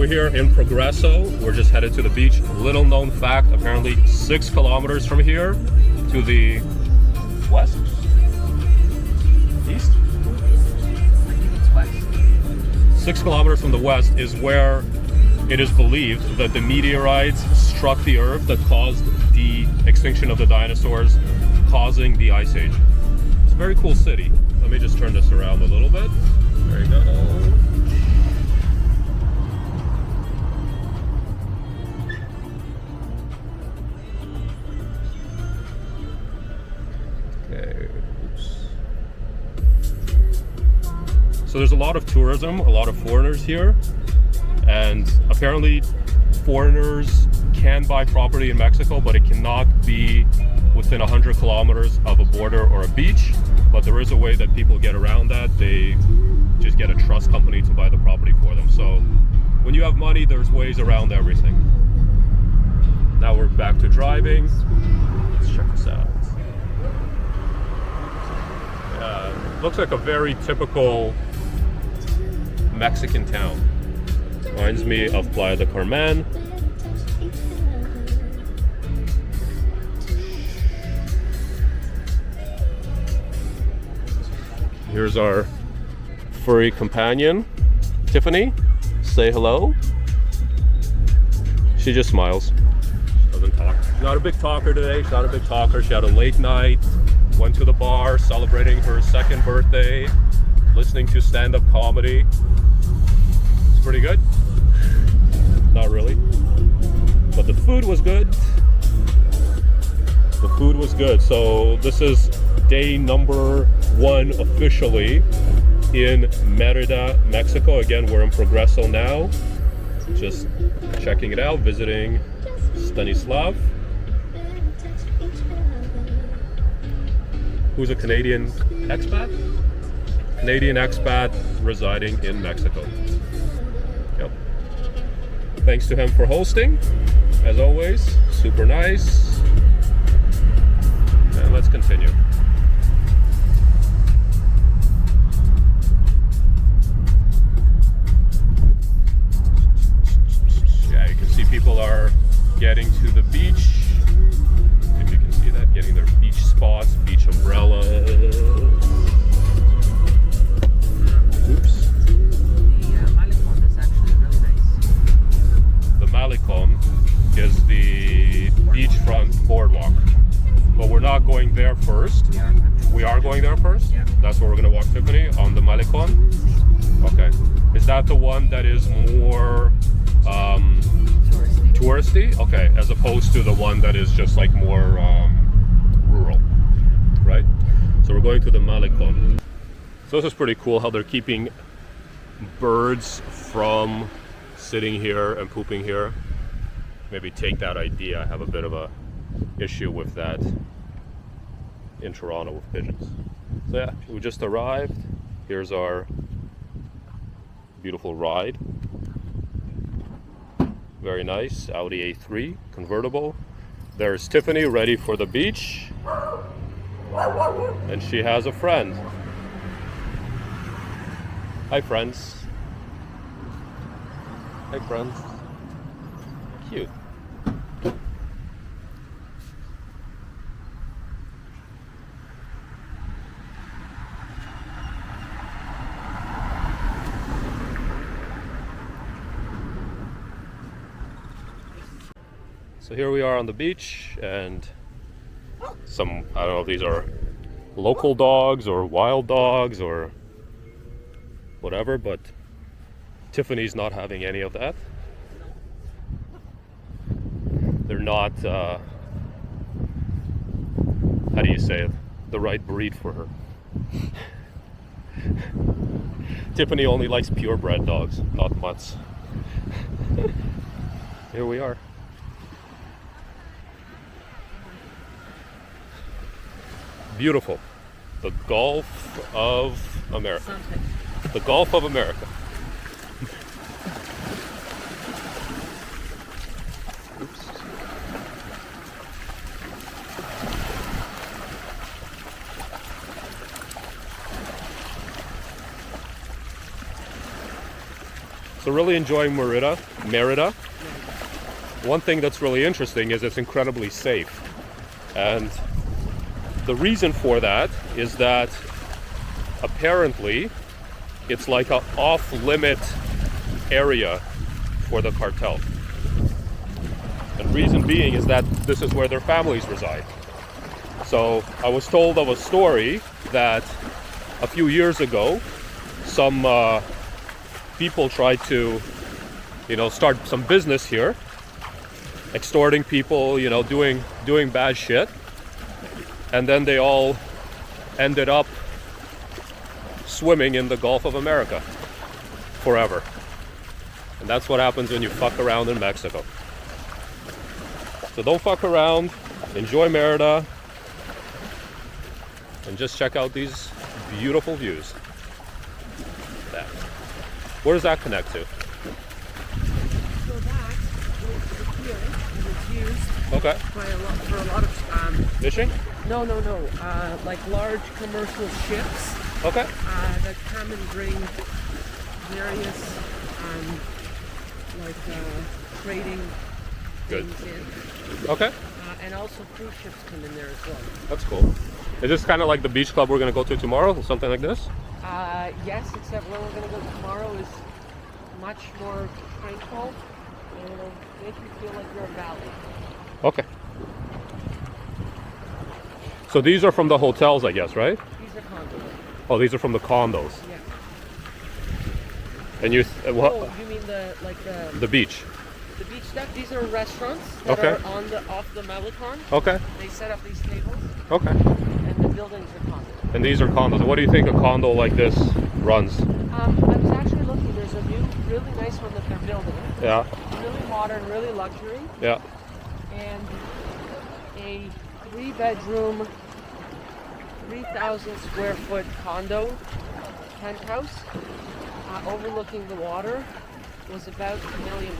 we're here in Progreso. We're just headed to the beach. Little known fact, apparently 6 kilometers from here to the west? East? 6 kilometers from the west is where it is believed that the meteorites struck the earth that caused the extinction of the dinosaurs, causing the Ice Age. It's a very cool city. Let me just turn this around a little bit. There you go. Okay, oops. So there's a lot of tourism, a lot of foreigners here, and apparently foreigners can buy property in Mexico, but it cannot be within 100 kilometers of a border or a beach. But there is a way that people get around that. They just get a trust company to buy the property for them. So when you have money, there's ways around everything. Now we're back to driving. Let's check this out. Looks like a very typical Mexican town. Reminds me of Playa del Carmen. Here's our furry companion, Tiffany. Say hello. She just smiles. She doesn't talk. She's not a big talker today. She's not a big talker. She had a late night, went to the bar, celebrating her 2nd birthday, listening to stand-up comedy. It's pretty good. Not really. But the food was good. The food was good. So this is day number 1 officially in Merida, Mexico. Again, we're in Progreso now. Just checking it out, visiting Stanislav, who's a Canadian expat. Canadian expat residing in Mexico. Yep. Thanks to him for hosting, as always. Super nice. And let's continue. Yeah, you can see people are getting to the beach. If you can see that, getting their beach spots, beach umbrellas. Oops. The Malecon is actually really nice. The Malecon is the beachfront boardwalk. But we're not going there first. We are going there first? Yeah. That's where we're going to walk, Tiffany, on the Malecon? Okay. Is that the one that is more touristy? Okay, as opposed to the one that is just like more rural, right? So we're going to the Malecon. So this is pretty cool how they're keeping birds from sitting here and pooping here. Maybe take that idea. I have a bit of a issue with that in Toronto with pigeons. So yeah, we just arrived. Here's our beautiful ride. Very nice, Audi A3 convertible. There's Tiffany ready for the beach. And she has a friend. Hi friends. Hi friends. Cute. So here we are on the beach, and some, I don't know if these are local dogs or wild dogs or whatever, but Tiffany's not having any of that. They're not, how do you say it, the right breed for her. Tiffany only likes purebred dogs, not mutts. Here we are. Beautiful. The Gulf of America. The Gulf of America. Oops. So really enjoying Merida. One thing that's really interesting is it's incredibly safe. And the reason for that is that apparently it's like an off-limit area for the cartel. And reason being is that this is where their families reside. So I was told of a story that a few years ago, some people tried to, start some business here, extorting people, doing bad shit. And then they all ended up swimming in the Gulf of America forever. And that's what happens when you fuck around in Mexico. So don't fuck around, enjoy Merida, and just check out these beautiful views. That. Where does that connect to? So that is the pier, and it's used Okay. for a lot of Fishing? no, like large commercial ships Okay. that come and bring various trading Good. things in, Okay. and also cruise ships come in there as well. That's cool. Is this kind of like the beach club we're going to go to tomorrow? Something like this? Yes, except where we're going to go tomorrow is much more tranquil, and it'll make you feel like you're a valley. Okay. So these are from the hotels, I guess, right? These are condos. Oh, these are from the condos. Yeah. And you, what? Oh, you mean the beach. the beach stuff? These are restaurants that Okay. are off the Malecon. Okay. They set up these tables, Okay. and the buildings are condos. And these are condos. What do you think a condo like this runs? I was actually looking. There's a new, really nice one that they're building. Yeah. Really modern, really luxury, Yeah. and a 3-bedroom, 3,000 square foot condo penthouse overlooking the water was about $1 million.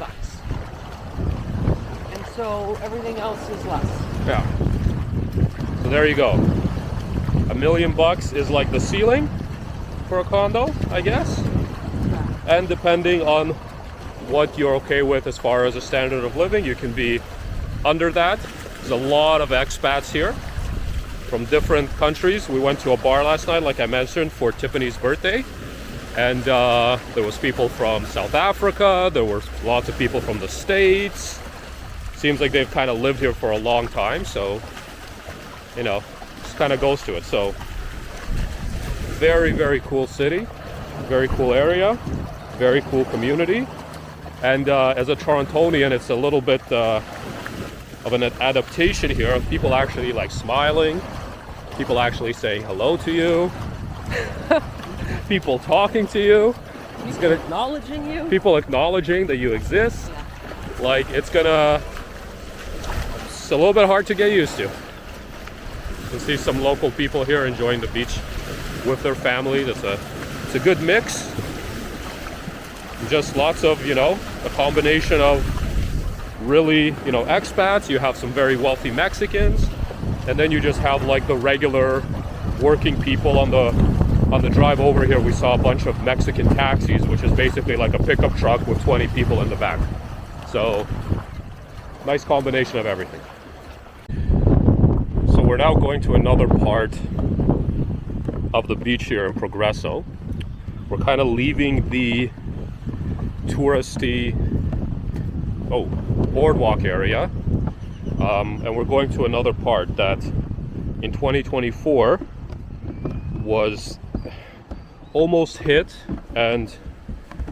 And so everything else is less. Yeah. So there you go. $1 million is like the ceiling for a condo, I guess. And depending on what you're okay with as far as a standard of living, you can be under that. There's a lot of expats here from different countries. We went to a bar last night, like I mentioned, for Tiffany's birthday. And there was people from South Africa. There were lots of people from the States. Seems like they've kind of lived here for a long time. So, just kind of goes to it. So, very, very cool city. Very cool area. Very cool community. And as a Torontonian, it's a little bit of an adaptation here of people actually like smiling, people actually saying hello to you, people talking to you, Acknowledging you? people acknowledging that you exist. Like it's a little bit hard to get used to. You can see some local people here enjoying the beach with their families. It's a good mix. Just lots of, a combination of really, expats. You have some very wealthy Mexicans, and then you just have like the regular working people on the drive over here. We saw a bunch of Mexican taxis, which is basically like a pickup truck with 20 people in the back. So nice combination of everything. So we're now going to another part of the beach here in Progreso. We're kind of leaving the touristy boardwalk area, and we're going to another part that in 2024 was almost hit and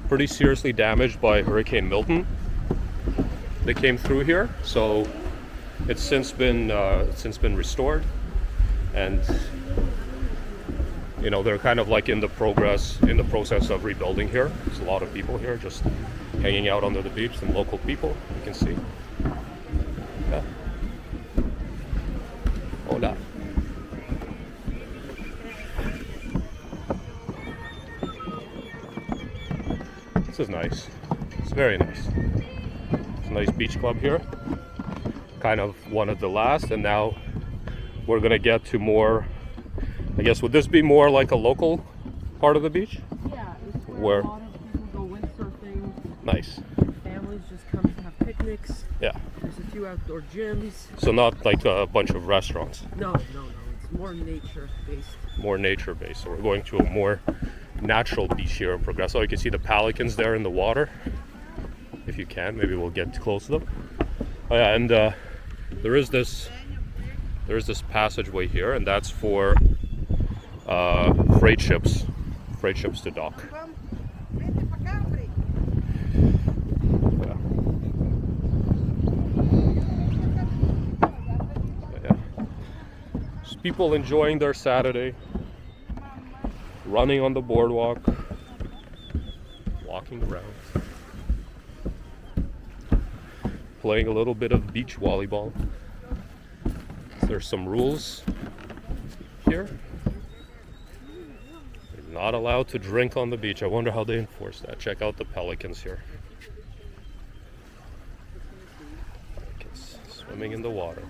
pretty seriously damaged by Hurricane Milton. They came through here, so it's since been restored, and they're kind of like in the process of rebuilding here. There's a lot of people here just hanging out under the beach, some local people, you can see. Yeah. Hola. This is nice. It's very nice. It's a nice beach club here. Kind of one of the last, and now we're gonna get to more, I guess, would this be more like a local part of the beach? Yeah, it's Where? where a lot of people go windsurfing, Nice. Families just come to have picnics. Yeah. There's a few outdoor gyms. So not like a bunch of restaurants. No. It's more nature-based. More nature-based. So we're going to a more natural beach here in Progreso. You can see the pelicans there in the water. If you can, maybe we'll get close to them. Oh yeah, and there is this passageway here, and that's for freight ships to dock. Yeah. Just people enjoying their Saturday, running on the boardwalk, walking around, playing a little bit of beach volleyball. There's some rules here. You're not allowed to drink on the beach. I wonder how they enforce that. Check out the pelicans here. Pelicans swimming in the water.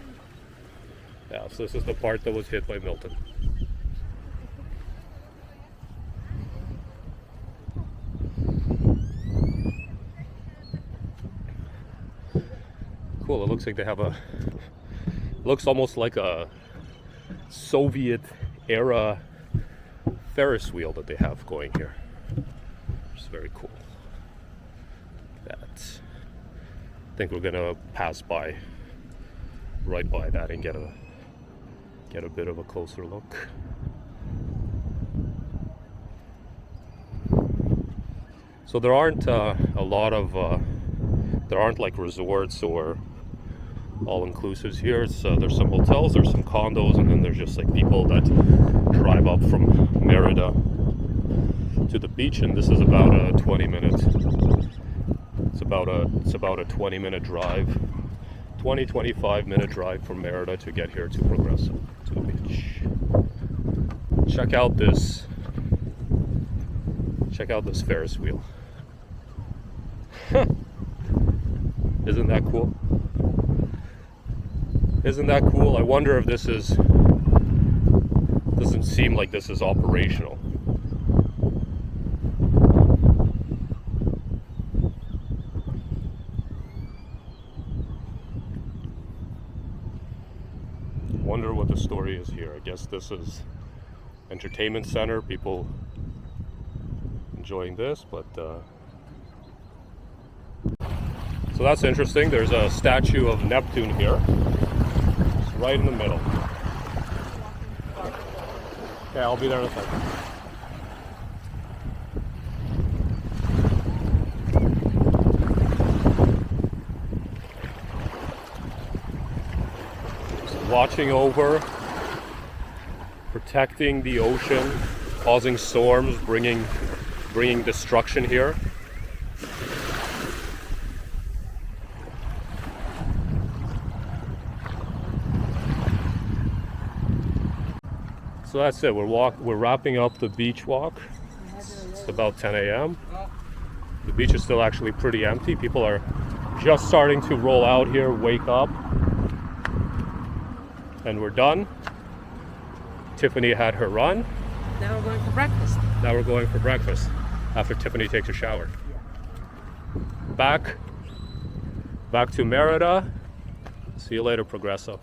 Yeah, so this is the part that was hit by Milton. Cool, it looks like they have a, looks almost like a Soviet era Ferris wheel that they have going here. It's very cool. I think we're gonna pass by, right by that, and get a bit of a closer look. So there aren't a lot of there aren't like resorts or all-inclusives here. There's some hotels, there's some condos, and then there's just like people that drive up from Merida to the beach, and this is about a 20-minute. It's about a 20-minute drive, 25-minute drive from Merida to get here to Progreso, to the beach. Check out this Ferris wheel. Isn't that cool? Isn't that cool? I wonder if this is, doesn't seem like this is operational. Wonder what the story is here. I guess this is entertainment center, people enjoying this, but so that's interesting. There's a statue of Neptune here. It's right in the middle. Okay, I'll be there in a second. Just watching over, protecting the ocean, causing storms, bringing destruction here. So that's it. We're wrapping up the beach walk. It's about 10 a.m. The beach is still actually pretty empty. People are just starting to roll out here, wake up, and we're done. Tiffany had her run. Now we're going for breakfast. Now we're going for breakfast after Tiffany takes a shower. Back to Merida. See you later, Progreso.